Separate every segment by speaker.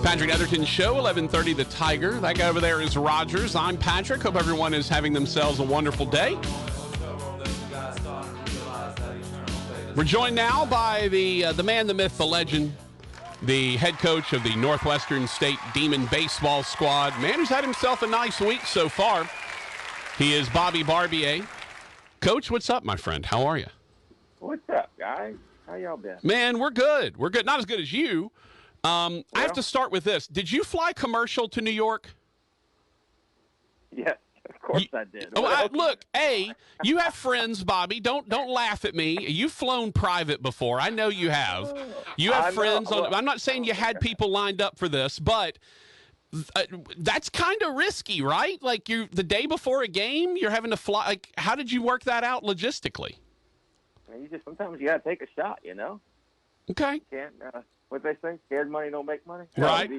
Speaker 1: Patrick Netherton Show, 11:30 The Tiger. That guy over there is Rogers. I'm Patrick. Hope everyone is having themselves a wonderful day. We're joined now by the man, the myth, the legend, the head coach of the Northwestern State Demon baseball squad. Man who's had himself a nice week so far. He is Bobby Barbier. Coach, what's up, my friend? How are you?
Speaker 2: What's up, guys? How y'all been?
Speaker 1: Man, we're good. We're good. Not as good as you. I have to start with this. Did you fly commercial to New York?
Speaker 2: Yes, of course I did.
Speaker 1: Look, you have friends, Bobby. Don't laugh at me. You've flown private before. I know you have. You have friends. I'm not saying you had people lined up for this, but that's kind of risky, right? Like the day before a game, you're having to fly. Like, how did you work that out logistically?
Speaker 2: Sometimes you got to take a shot, you know.
Speaker 1: Okay.
Speaker 2: You can't. What they say? Scared money don't make money.
Speaker 1: Right.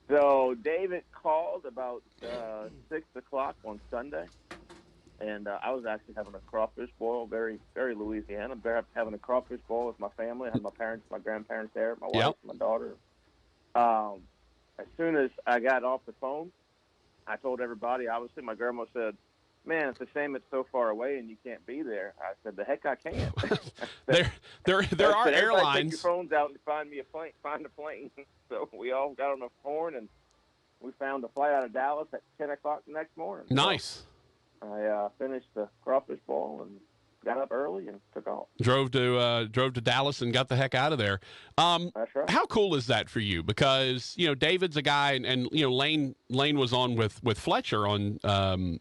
Speaker 2: So David called about 6 o'clock on Sunday, and I was actually having a crawfish boil, very, very Louisiana. Having a crawfish boil with my family. I had my parents, my grandparents there, my wife, my daughter. As soon as I got off the phone, I told everybody. Obviously, my grandma said, "Man, it's a shame it's so far away and you can't be there." I said, "The heck I can."
Speaker 1: there are airlines.
Speaker 2: Take your phones out and find a plane. So we all got on the horn and we found a flight out of Dallas at 10 o'clock the next morning.
Speaker 1: Nice.
Speaker 2: So I finished the crawfish bowl and got up early and took off.
Speaker 1: Drove to Dallas and got the heck out of there.
Speaker 2: That's right.
Speaker 1: How cool is that for you? Because David's a guy, and Lane was on with Fletcher on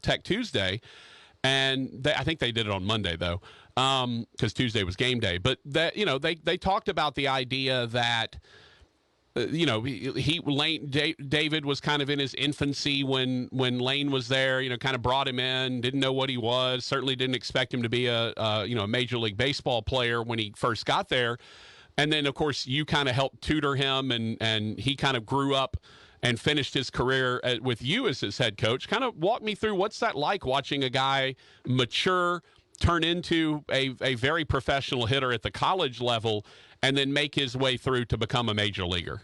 Speaker 1: Tech Tuesday, and I think they did it on Monday though, because Tuesday was game day. But that they talked about the idea that David was kind of in his infancy when Lane was there. Kind of brought him in, didn't know what he was. Certainly didn't expect him to be a Major League Baseball player when he first got there. And then of course you kind of helped tutor him, and he kind of grew up and finished his career with you as his head coach. Kind of walk me through what's that like, watching a guy mature, turn into a very professional hitter at the college level, and then make his way through to become a major leaguer.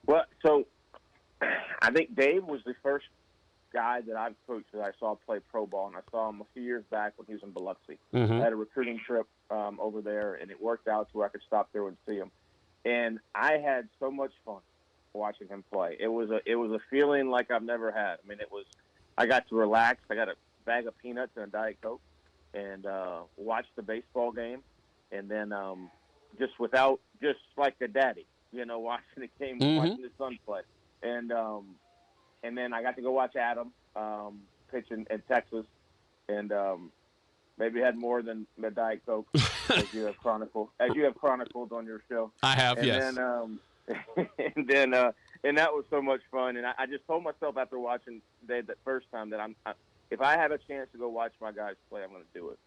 Speaker 2: Well, so I think Dave was the first guy that I've coached that I saw play pro ball, and I saw him a few years back when he was in Biloxi.
Speaker 1: Mm-hmm.
Speaker 2: I had a recruiting trip over there, and it worked out to where I could stop there and see him. And I had so much fun watching him play. It was a feeling like I've never had. I mean, I got to relax. I got a bag of peanuts and a Diet Coke and watch the baseball game, and then just like a daddy, watching the game,
Speaker 1: mm-hmm.
Speaker 2: watching his son play. And then I got to go watch Adam pitch in Texas, and maybe had more than the Diet Coke, as you have chronicled on your show.
Speaker 1: I have,
Speaker 2: and
Speaker 1: yes.
Speaker 2: Then, and that was so much fun. And I just told myself after watching Dave that first time that if I have a chance to go watch my guys play, I'm going to do it.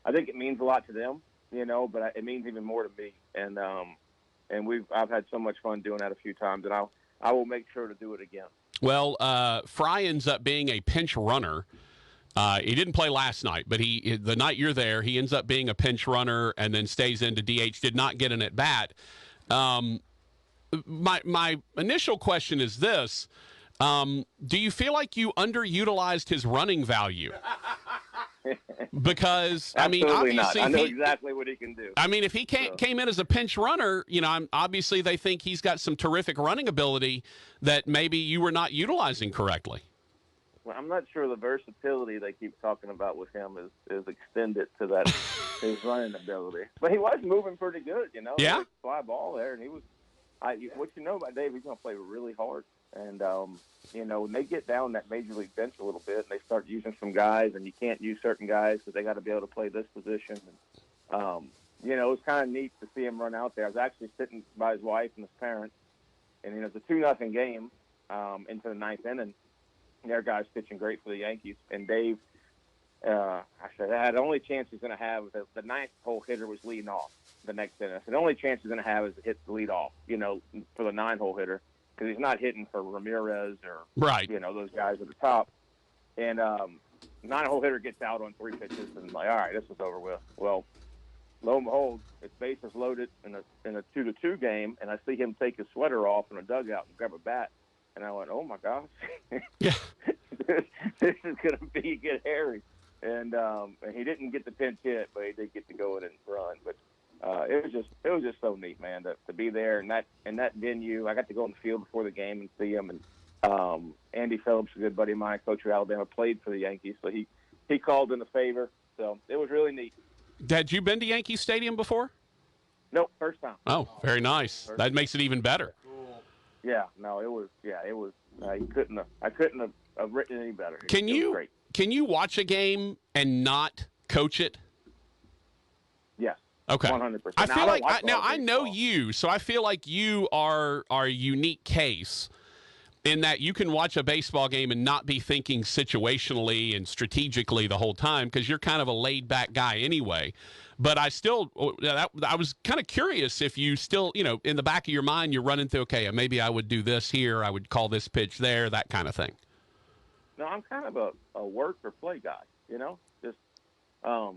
Speaker 2: I think it means a lot to them, but it means even more to me. And I've had so much fun doing that a few times, and I will make sure to do it again.
Speaker 1: Well, Fry ends up being a pinch runner. He didn't play last night, but the night you're there, he ends up being a pinch runner and then stays into DH. Did not get an at bat. My initial question is this: do you feel like you underutilized his running value? Because
Speaker 2: Absolutely
Speaker 1: obviously,
Speaker 2: not. I know exactly what he can do.
Speaker 1: I mean, if he came in as a pinch runner, obviously they think he's got some terrific running ability that maybe you were not utilizing correctly.
Speaker 2: Well, I'm not sure the versatility they keep talking about with him is extended to that his running ability. But he was moving pretty good,
Speaker 1: Yeah.
Speaker 2: Fly ball there, and he was. What you know about Dave, he's going to play really hard. And when they get down that major league bench a little bit, and they start using some guys, and you can't use certain guys because they got to be able to play this position. And it was kind of neat to see him run out there. I was actually sitting by his wife and his parents, and it's a 2-0 game into the ninth inning. Their guy's pitching great for the Yankees, and Dave, I said, the only chance he's going to have, the ninth hole hitter was leading off the next inning. I said, the only chance he's going to have is to hit the lead off, for the 9-hole hitter, because he's not hitting for Ramirez or,
Speaker 1: right.
Speaker 2: Those guys at the top. And 9-hole hitter gets out on 3 pitches, and like, all right, this is over with. Well, lo and behold, it's bases loaded in a 2-2 game, and I see him take his sweater off in a dugout and grab a bat, and I went, oh my gosh,
Speaker 1: Yeah.
Speaker 2: this is going to get hairy. And he didn't get the pinch hit, but he did get to go in and run. But it was just so neat, man, to be there in that venue. I got to go on the field before the game and see him. And Andy Phillips, a good buddy of mine, coach of Alabama, played for the Yankees, so he called in a favor. So it was really neat.
Speaker 1: Had you been to Yankee Stadium before?
Speaker 2: Nope, first time.
Speaker 1: Oh, very nice. That makes it even better.
Speaker 2: Yeah, no, it was. I couldn't have written any better.
Speaker 1: Can you watch a game and not coach it?
Speaker 2: Yes.
Speaker 1: Okay.
Speaker 2: 100%.
Speaker 1: I feel like I know
Speaker 2: baseball.
Speaker 1: you, so I feel like you are a unique case in that you can watch a baseball game and not be thinking situationally and strategically the whole time because you're kind of a laid-back guy anyway. But I was kind of curious if you still, in the back of your mind, you're running through, okay, maybe I would do this here, I would call this pitch there, that kind of thing.
Speaker 2: No, I'm kind of a work or play guy, just I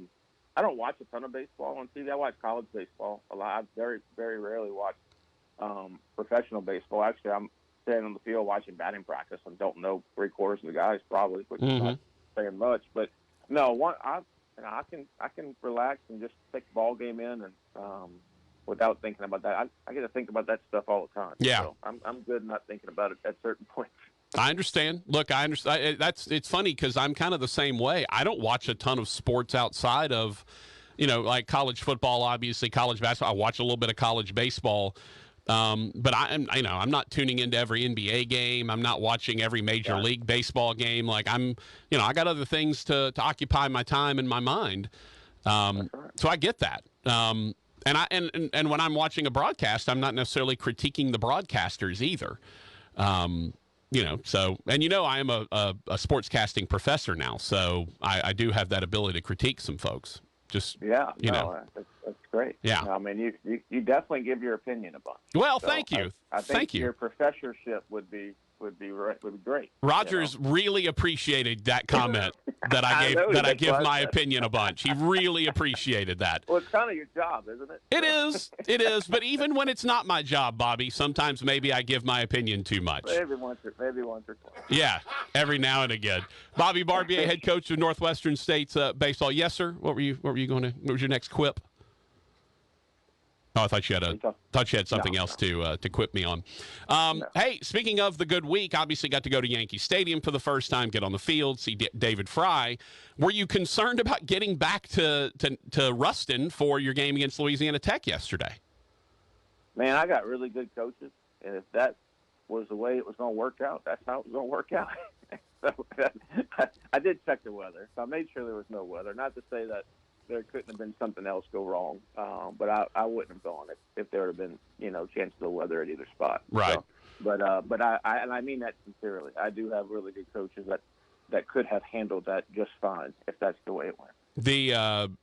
Speaker 2: don't watch a ton of baseball on TV. I watch college baseball a lot. I very, very rarely watch professional baseball. Actually, I'm standing on the field watching batting practice and don't know three-quarters of the guys probably, which is not saying much. But no, I can relax and just take the ball game in and without thinking about that. I get to think about that stuff all the time.
Speaker 1: Yeah,
Speaker 2: so I'm good not thinking about it at certain points.
Speaker 1: I understand. Look, I understand. It's funny because I'm kind of the same way. I don't watch a ton of sports outside of, like college football, obviously college basketball. I watch a little bit of college baseball. But I'm not tuning into every NBA game. I'm not watching every major league baseball game. Like I got other things to occupy my time and my mind. So I get that. And when I'm watching a broadcast, I'm not necessarily critiquing the broadcasters either. So I am a sportscasting professor now, so I do have that ability to critique some folks. Just
Speaker 2: that's great.
Speaker 1: Yeah,
Speaker 2: I mean, you definitely give your opinion a bunch.
Speaker 1: Well, thank you.
Speaker 2: I think
Speaker 1: thank you.
Speaker 2: Your professorship would be great.
Speaker 1: Rogers really appreciated that comment that I give my opinion a bunch. He really appreciated that.
Speaker 2: Well, it's kind of your job, isn't it?
Speaker 1: It is. But even when it's not my job, Bobby, sometimes maybe I give my opinion too much.
Speaker 2: Maybe once or twice.
Speaker 1: Yeah, every now and again. Bobby Barbier, head coach of Northwestern State's baseball. Yes, sir. What was your next quip? Oh, I thought you had something else to quip me on.
Speaker 2: No.
Speaker 1: Hey, speaking of the good week, obviously got to go to Yankee Stadium for the first time, get on the field, see David Fry. Were you concerned about getting back to Ruston for your game against Louisiana Tech yesterday?
Speaker 2: Man, I got really good coaches, and if that was the way it was going to work out, that's how it was going to work out. So I did check the weather, so I made sure there was no weather. Not to say that there couldn't have been something else go wrong, but I wouldn't have gone if there would have been chance of the weather at either spot.
Speaker 1: Right.
Speaker 2: So, but I mean that sincerely. I do have really good coaches that could have handled that just fine if that's the way it went.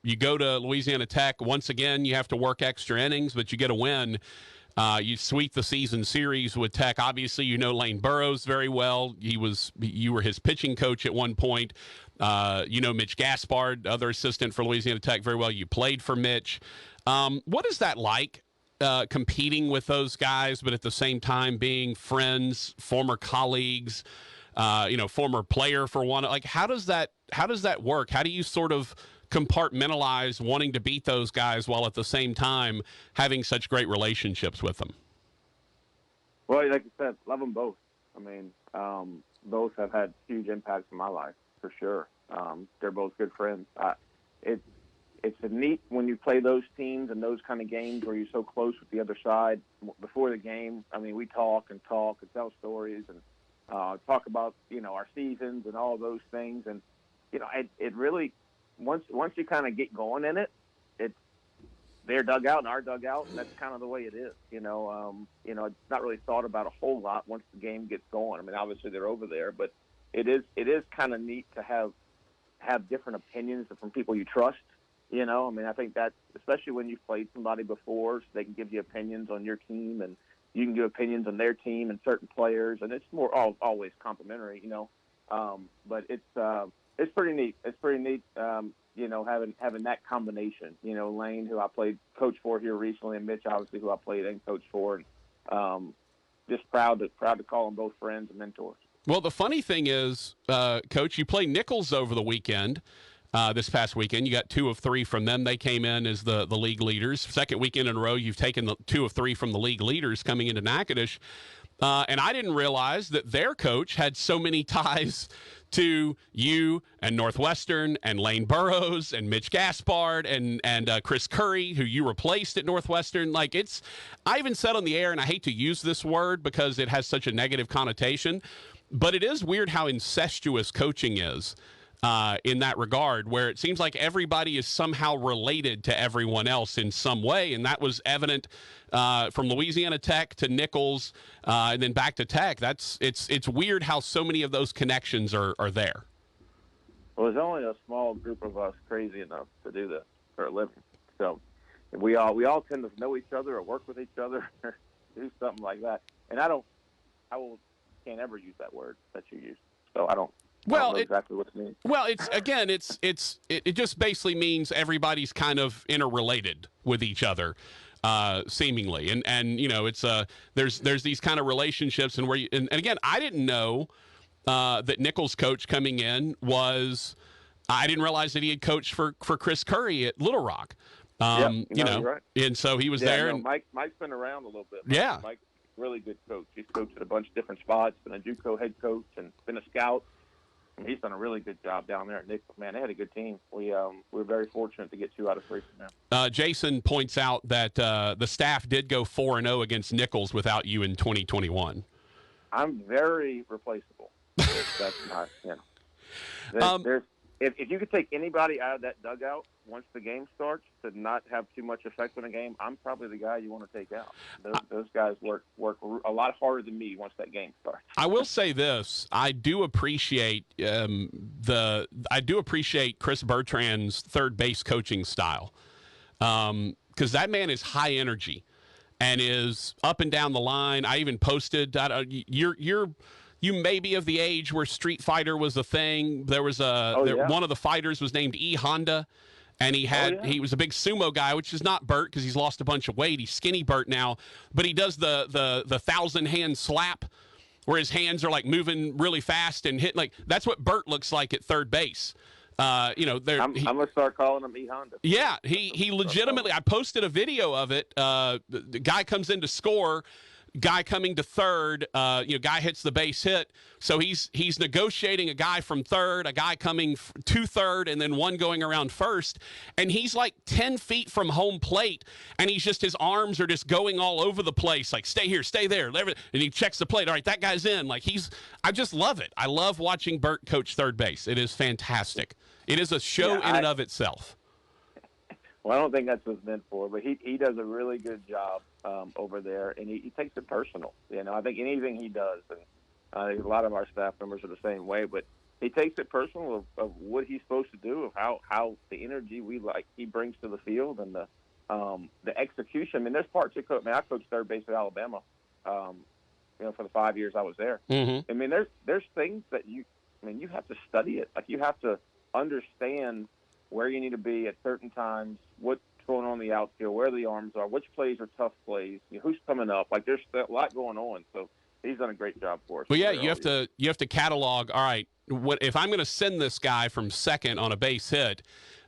Speaker 1: You go to Louisiana Tech once again. You have to work extra innings, but you get a win. You sweep the season series with Tech. Obviously, Lane Burroughs very well. You were his pitching coach at one point. Mitch Gaspard, other assistant for Louisiana Tech, very well. You played for Mitch. What is that like, competing with those guys, but at the same time being friends, former colleagues, former player for one? Like, how does that work? How do you sort of compartmentalize wanting to beat those guys while at the same time having such great relationships with them?
Speaker 2: Well, like I said, love them both. I mean, both have had huge impacts in my life, for sure. They're both good friends. It's a neat when you play those teams and those kind of games where you're so close with the other side before the game. I mean, we talk and tell stories and talk about, our seasons and all those things. And, it really, once you kind of get going in it, it's their dugout and our dugout, and that's kind of the way it is. It's not really thought about a whole lot once the game gets going. I mean, obviously they're over there, but it is kind of neat to have different opinions from people you trust. I mean, I think that especially when you've played somebody before, so they can give you opinions on your team, and you can give opinions on their team and certain players, and it's more always complimentary. But it's pretty neat. It's pretty neat. having that combination. Lane, who I played coach for here recently, and Mitch, obviously, who I played and coached for, and just proud to call them both friends and mentors.
Speaker 1: Well, the funny thing is, Coach, you play Nichols over the weekend. This past weekend, you got 2 of 3 from them. They came in as the league leaders. Second weekend in a row, you've taken the 2 of 3 from the league leaders coming into Natchitoches. And I didn't realize that their coach had so many ties to you and Northwestern and Lane Burroughs and Mitch Gaspard and Chris Curry, who you replaced at Northwestern. I even said on the air, and I hate to use this word because it has such a negative connotation, but it is weird how incestuous coaching is. In that regard, where it seems like everybody is somehow related to everyone else in some way, and that was evident from Louisiana Tech to Nichols, and then back to Tech. It's weird how so many of those connections are there.
Speaker 2: Well, there's only a small group of us crazy enough to do this for a living, so we all tend to know each other or work with each other or do something like that. And can't ever use that word that you use, so I don't. Well, exactly what it means.
Speaker 1: Well, it just basically means everybody's kind of interrelated with each other, seemingly, and it's there's these kind of relationships, and and again, I didn't know that Nichols' coach coming in was, I didn't realize that he had coached for Chris Curry at Little Rock,
Speaker 2: right.
Speaker 1: And so he was there.
Speaker 2: And Mike's been around a little bit. Mike's a really good coach. He's coached at a bunch of different spots, been a JUCO head coach, and been a scout. He's done a really good job down there at Nichols. Man, they had a good team. We're very fortunate to get 2 out of 3 from them.
Speaker 1: Jason points out that the staff did go 4-0 against Nichols without you in 2021.
Speaker 2: I'm very replaceable. That's not, if you could take anybody out of that dugout once the game starts to not have too much effect on the game, I'm probably the guy you want to take out. Those guys work a lot harder than me once that game starts. I
Speaker 1: will say this: I do appreciate Chris Bertrand's third base coaching style, because that man is high energy and is up and down the line. I even posted you may be of the age where Street Fighter was a thing. There was one of the fighters was named E. Honda, and he was a big sumo guy, which is not Bert because he's lost a bunch of weight. He's skinny Bert now, but he does the 1,000-hand slap where his hands are moving really fast and hitting. That's what Bert looks like at third base. I'm
Speaker 2: gonna start calling him E. Honda.
Speaker 1: Yeah, he legitimately. I posted a video of it. The guy comes in to score. Guy coming to third, guy hits the base hit. So he's negotiating a guy from third, a guy coming to third, and then one going around first. And he's 10 feet from home plate, and his arms are just going all over the place. Stay here, stay there. And he checks the plate. All right, that guy's in. I just love it. I love watching Bert coach third base. It is fantastic. It is a show in and of itself.
Speaker 2: Well, I don't think that's what it's meant for, but he does a really good job over there, and he takes it personal. I think anything he does, and a lot of our staff members are the same way, but he takes it personal of what he's supposed to do, of how the energy he brings to the field, and the execution. I mean, there's parts of I coached third base at Alabama, for the 5 years I was there.
Speaker 1: Mm-hmm.
Speaker 2: I mean, there's things that you have to study it. You have to understand where you need to be at certain times, what's going on in the outfield, where the arms are, which plays are tough plays, who's coming up. There's a lot going on. So he's done a great job for us.
Speaker 1: Well, yeah, you have to catalog. All right, what if I'm going to send this guy from second on a base hit?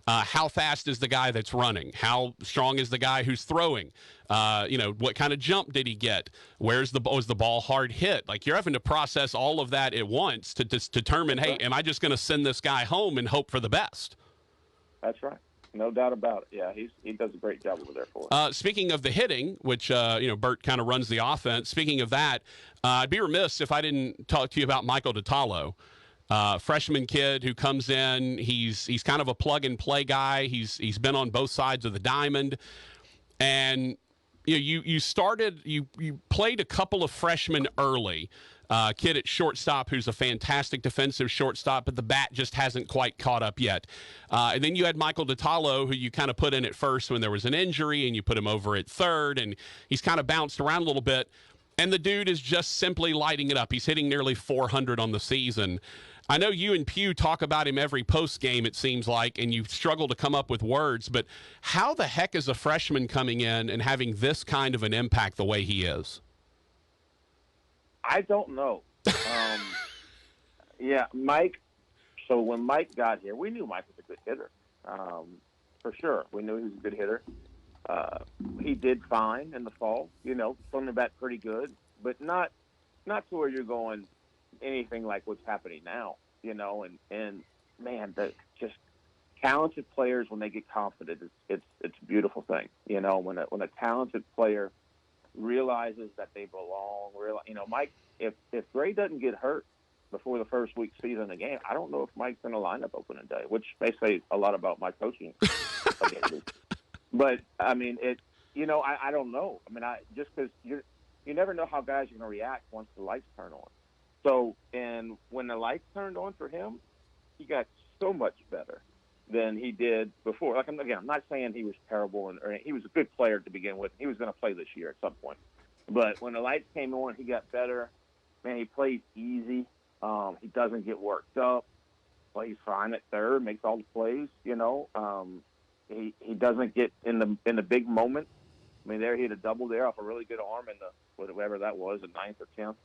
Speaker 1: How fast is the guy that's running? How strong is the guy who's throwing? What kind of jump did he get? Was the ball hard hit? You're having to process all of that at once to determine, hey, am I just going to send this guy home and hope for the best?
Speaker 2: That's right. No doubt about it. Yeah, he does a great job over there for us.
Speaker 1: Speaking of the hitting, which, Bert kind of runs the offense. Speaking of that, I'd be remiss if I didn't talk to you about Michael DiTallo, freshman kid who comes in. He's kind of a plug-and-play guy. He's been on both sides of the diamond. And, you played a couple of freshmen early. Kid at shortstop who's a fantastic defensive shortstop, but the bat just hasn't quite caught up yet. And then you had Michael DiTallo, who you kind of put in at first when there was an injury, and you put him over at third, and he's kind of bounced around a little bit. And the dude is just simply lighting it up. He's hitting nearly 400 on the season. I know you and Pugh talk about him every post game, it seems like, and you struggle to come up with words, but how the heck is a freshman coming in and having this kind of an impact the way he is?
Speaker 2: I don't know. Yeah, Mike. So when Mike got here, we knew Mike was a good hitter, for sure. We knew he was a good hitter. He did fine in the fall, throwing the bat pretty good, but not to where you're going anything like what's happening now, and man, just talented players, when they get confident, it's a beautiful thing. When a talented player realizes that they belong, Mike, if Gray doesn't get hurt before the first week season of the game, I don't know if Mike's in the lineup opening day, which may say a lot about my coaching ability. But I mean, I don't know. I mean, just because you never know how guys are going to react once the lights turn on. So, and when the lights turned on for him, he got so much better than he did before. Like, I'm not saying he was terrible, or he was a good player to begin with. He was going to play this year at some point. But when the lights came on, he got better. Man, he plays easy. He doesn't get worked up. Plays fine at third, makes all the plays. He doesn't get in the big moment. I mean, he had a double there off a really good arm in whatever that was, the 9th or 10th.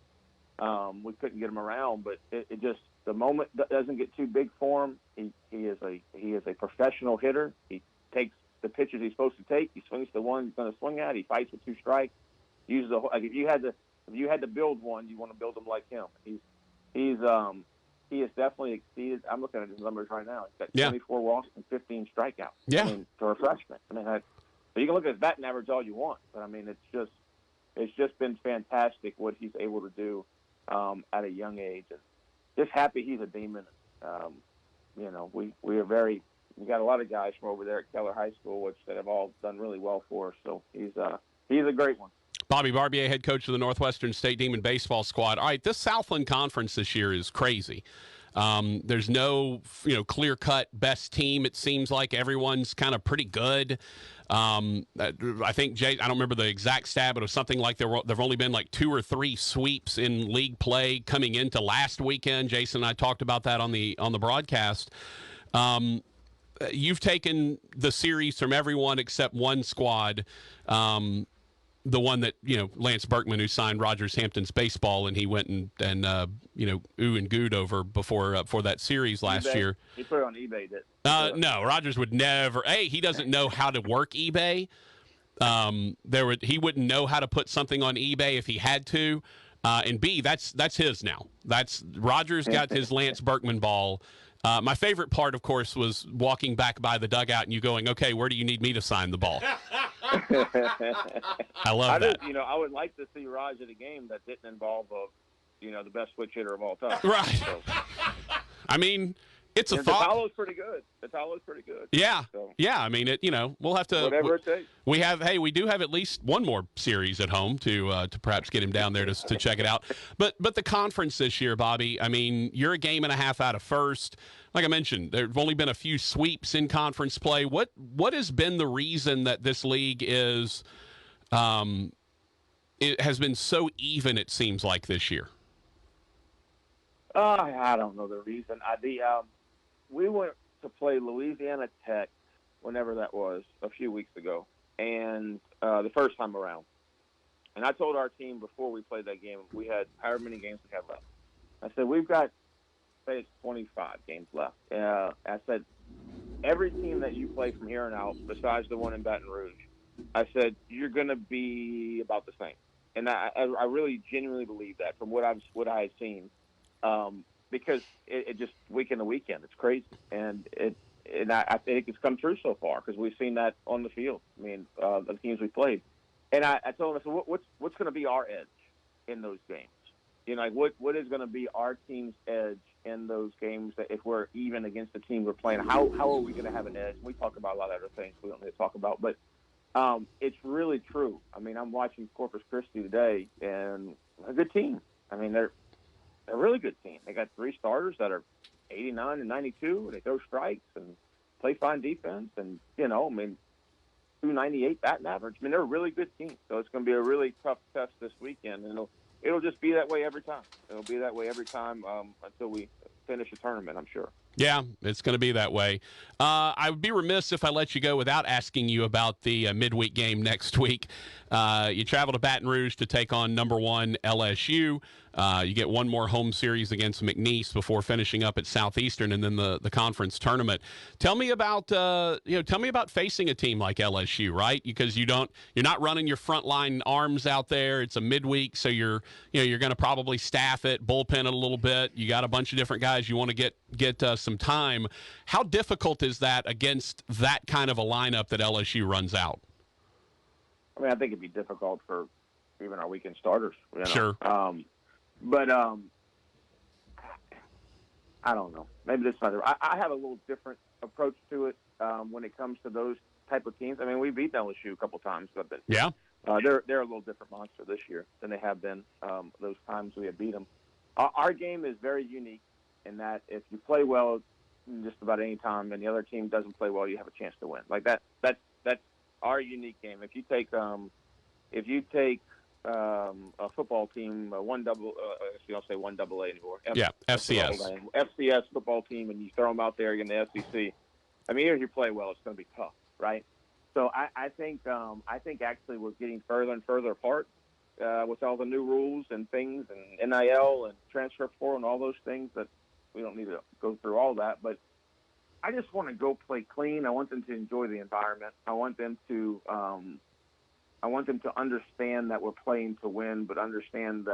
Speaker 2: We couldn't get him around, but it just, the moment doesn't get too big for him. He is a professional hitter. He takes the pitches he's supposed to take. He swings the one he's going to swing at. He fights with 2 strikes. Uses like if you had to build one, you want to build him like him. He has definitely exceeded. I'm looking at his numbers right now. He's got 24 walks and 15 strikeouts.
Speaker 1: Yeah.
Speaker 2: I mean, for a freshman. I mean, so you can look at his batting average all you want, but I mean, it's just been fantastic what he's able to do at a young age, and just happy he's a demon. We got a lot of guys from over there at Keller High School, that have all done really well for us. So he's a great one.
Speaker 1: Bobby Barbier, head coach of the Northwestern State Demon baseball squad. All right, this Southland Conference this year is crazy. There's no, clear-cut best team. It seems like everyone's kind of pretty good. I think, Jay, I don't remember the exact stat, but it was something like there've only been like 2 or 3 sweeps in league play coming into last weekend. Jason and I talked about that on the broadcast. You've taken the series from everyone except one squad. The one that, Lance Berkman, who signed Rogers Hampton's baseball, and he went and ooh and gooed over for that series last year.
Speaker 2: He put it on eBay, did
Speaker 1: no, Rogers would never. A, he doesn't know how to work eBay. He wouldn't know how to put something on eBay if he had to. And B, that's his now. Rogers got his Lance Berkman ball. My favorite part, of course, was walking back by the dugout and you going, okay, where do you need me to sign the ball? I love that.
Speaker 2: I would like to see Raj at a game that didn't involve the best switch hitter of all time.
Speaker 1: Right.
Speaker 2: So.
Speaker 1: I mean, it's a thought.
Speaker 2: Tatalo's pretty good.
Speaker 1: Yeah.
Speaker 2: So.
Speaker 1: Yeah. I mean, we'll have to.
Speaker 2: Whatever it takes.
Speaker 1: We do have at least one more series at home to perhaps get him down there to check it out. But the conference this year, Bobby, I mean, you're a game and a half out of first. Like I mentioned, there have only been a few sweeps in conference play. What has been the reason that this league it has been so even, it seems like, this year?
Speaker 2: I don't know the reason. We went to play Louisiana Tech, whenever that was, a few weeks ago, and the first time around. And I told our team before we played that game, we had however many games we have left. I said, we've got, say it's 25 games left. I said, every team that you play from here on out, besides the one in Baton Rouge, I said, you're going to be about the same. And I really genuinely believe that from what I had seen, because it just weekend to weekend, it's crazy. And I think it's come true so far because we've seen that on the field. I mean, the teams we played. And I told them, I said, what's going to be our edge in those games? What is going to be our team's edge in those games that if we're even against the team we're playing? How are we going to have an edge? We talk about a lot of other things we don't need to talk about, but it's really true. I mean, I'm watching Corpus Christi today, and a good team. I mean, they're a really good team. They got 3 starters that are 89 and 92. They throw strikes and play fine defense, and 298 batting average. I mean, they're a really good team. So it's going to be a really tough test this weekend, and it'll just be that way every time. It'll be that way every time until we finish a tournament, I'm sure.
Speaker 1: Yeah, it's going to be that way. I would be remiss if I let you go without asking you about the midweek game next week. You travel to Baton Rouge to take on number 1 LSU. You get one more home series against McNeese before finishing up at Southeastern and then the conference tournament. Tell me about facing a team like LSU, right? Because you're not running your frontline arms out there. It's a midweek, so you're going to probably staff it, bullpen it a little bit. You got a bunch of different guys you want to get some time. How difficult is that against that kind of a lineup that LSU runs out?
Speaker 2: I mean, I think it'd be difficult for even our weekend starters.
Speaker 1: Sure.
Speaker 2: But I don't know. Maybe this time I have a little different approach to it when it comes to those type of teams. I mean, we beat LSU a couple times, but
Speaker 1: yeah,
Speaker 2: they're a little different monster this year than they have been those times we have beat them. Our game is very unique in that if you play well just about any time and the other team doesn't play well, you have a chance to win. Like that's our unique game. If you take a football team, you don't say 1AA anymore.
Speaker 1: FCS.
Speaker 2: FCS football team, and you throw them out there in the SEC. I mean, if you play well, it's going to be tough, right? So I think actually we're getting further and further apart with all the new rules and things and NIL and transfer portal and all those things that we don't need to go through all that. But I just want to go play clean. I want them to enjoy the environment. I want them to understand that we're playing to win, but understand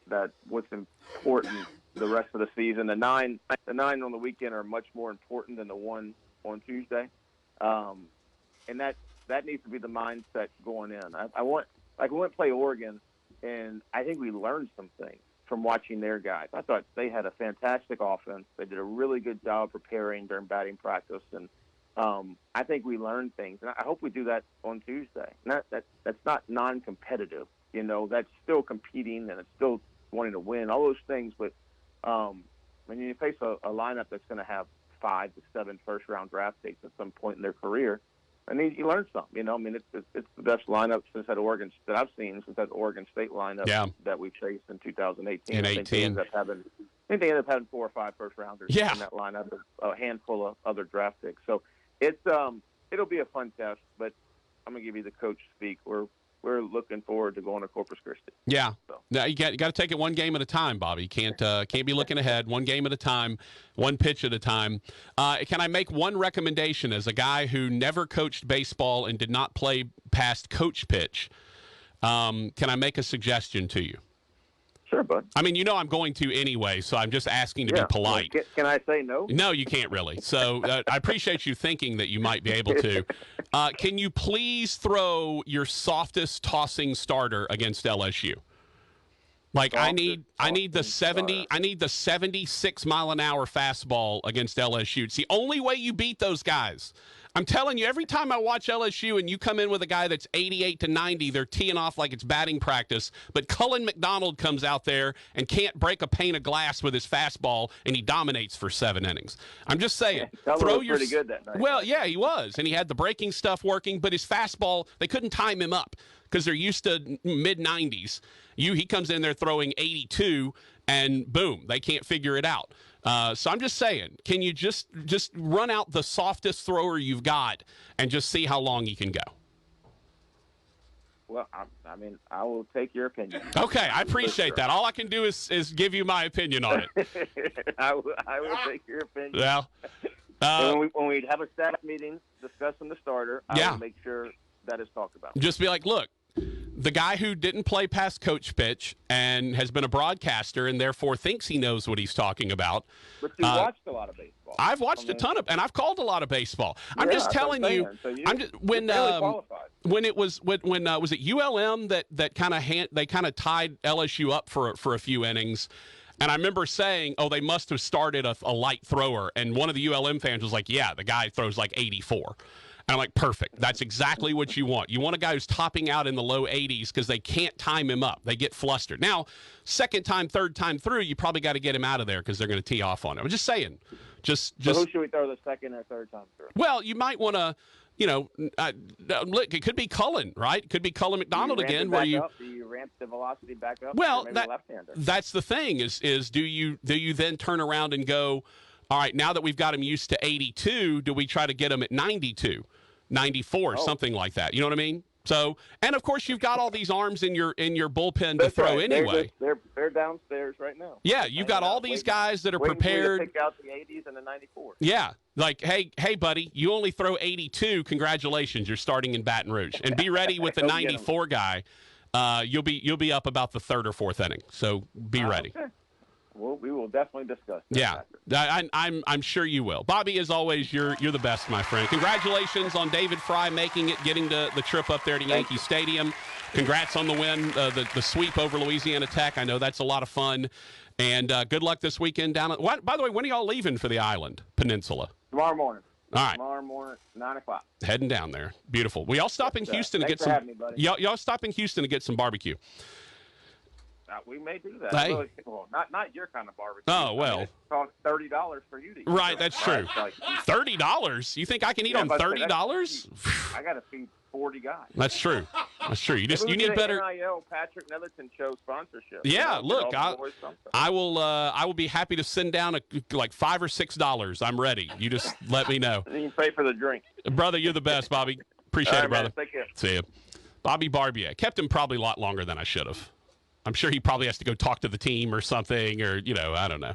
Speaker 2: that what's important the rest of the season. The nine on the weekend are much more important than the one on Tuesday, and that needs to be the mindset going in. I want, like, we went to play Oregon, and I think we learned some things from watching their guys. I thought they had a fantastic offense. They did a really good job preparing during batting practice, and I think we learned things, and I hope we do that on Tuesday. That's not non-competitive, that's still competing and it's still wanting to win, all those things. But when you face a lineup that's going to have 5 to 7 first-round draft picks at some point in their career, I mean, you learn something. I mean, it's the best lineup since that I've seen since that Oregon State lineup that we faced in 2018. I think they ended up having 4 or 5 first-rounders in that lineup, a handful of other draft picks. So it'll be a fun test, but I'm gonna give you the coach speak. We're looking forward to going to Corpus Christi.
Speaker 1: Yeah, so. Now you got to take it one game at a time, Bobby. You can't be looking ahead. One game at a time, one pitch at a time. Can I make one recommendation as a guy who never coached baseball and did not play past coach pitch? Can I make a suggestion to you?
Speaker 2: Sure, bud.
Speaker 1: I mean, I'm going to anyway, so I'm just asking to be polite.
Speaker 2: Can I say no?
Speaker 1: No, you can't really. So I appreciate you thinking that you might be able to. Can you please throw your softest tossing starter against LSU? Like I need the 76 mile an hour fastball against LSU. It's the only way you beat those guys. I'm telling you, every time I watch LSU and you come in with a guy that's 88 to 90, they're teeing off like it's batting practice. But Cullen McDonald comes out there and can't break a pane of glass with his fastball, and he dominates for 7 innings. I'm just saying,
Speaker 2: throw your pretty good that night.
Speaker 1: Well, yeah, he was, and he had the breaking stuff working, but his fastball, they couldn't time him up because they're used to mid 90s. He comes in there throwing 82, and boom, they can't figure it out. So I'm just saying, can you just run out the softest thrower you've got and just see how long he can go?
Speaker 2: Well, I mean, I will take your opinion.
Speaker 1: Okay, I appreciate that. All I can do is give you my opinion on it.
Speaker 2: I will take your opinion.
Speaker 1: Well,
Speaker 2: when we have a staff meeting discussing the starter, I will make sure that is talked about.
Speaker 1: Just be like, look, the guy who didn't play past coach pitch and has been a broadcaster and therefore thinks he knows what he's talking about.
Speaker 2: But you watched a lot of baseball.
Speaker 1: I've watched a ton of, and I've called a lot of baseball. I'm just telling you.
Speaker 2: So
Speaker 1: when it was was it ULM that kind of tied LSU up for a few innings. And I remember saying, they must have started a light thrower. And one of the ULM fans was like, yeah, the guy throws like 84. And I'm like, perfect. That's exactly what you want. You want a guy who's topping out in the low 80s because they can't time him up. They get flustered. Now, second time, third time through, you probably got to get him out of there because they're going to tee off on him. I'm just saying. So
Speaker 2: who should we throw the second or third time through?
Speaker 1: Well, you might want to, look, it could be Cullen, right? It could be Cullen McDonald again.
Speaker 2: Do you ramp the velocity back up.
Speaker 1: Well,
Speaker 2: maybe left-hander.
Speaker 1: That's the thing is do you then turn around and go, all right, now that we've got him used to 82, do we try to get him at 92, 94, something like that? You know what I mean? So, and of course, you've got all these arms in your bullpen to throw
Speaker 2: right.
Speaker 1: anyway.
Speaker 2: They're downstairs right now.
Speaker 1: Yeah, you've got all these guys that are prepared.
Speaker 2: To pick out the 80s and the 94s.
Speaker 1: Yeah, like hey, buddy, you only throw 82. Congratulations, you're starting in Baton Rouge, and be ready with the 94 guy. You'll be up about the third or fourth inning. So be ready.
Speaker 2: Okay. Well, we will definitely discuss that.
Speaker 1: Yeah, I'm sure you will. Bobby, as always, you're the best, my friend. Congratulations on David Fry making it, getting the trip up there to Yankee Stadium. Congrats on the win, the sweep over Louisiana Tech. I know that's a lot of fun. And good luck this weekend down at. By the way, when are y'all leaving for the island peninsula?
Speaker 2: Tomorrow morning.
Speaker 1: All right.
Speaker 2: Tomorrow morning, 9 o'clock.
Speaker 1: Heading down there. Beautiful. We all stop in Houston to get some.
Speaker 2: Me, buddy.
Speaker 1: Y'all stop in Houston to get some barbecue.
Speaker 2: We may do that.
Speaker 1: Hey.
Speaker 2: Well, not your kind of barbecue.
Speaker 1: Oh, well.
Speaker 2: I mean, it costs $30 for you to eat.
Speaker 1: Right, that's true.
Speaker 2: Like,
Speaker 1: $30? You think I can eat on $30?
Speaker 2: I got to feed 40 guys.
Speaker 1: That's true. That's true. You need better.
Speaker 2: NIL Patrick Netherton show sponsorship.
Speaker 1: Yeah, look, I will be happy to send down like $5 or $6. I'm ready. You just let me know.
Speaker 2: You can pay for the drink.
Speaker 1: Brother, you're the best, Bobby. Appreciate it, brother.
Speaker 2: Man, take care.
Speaker 1: See you. Bobby Barbier. Kept him probably a lot longer than I should have. I'm sure he probably has to go talk to the team or something, or, I don't know.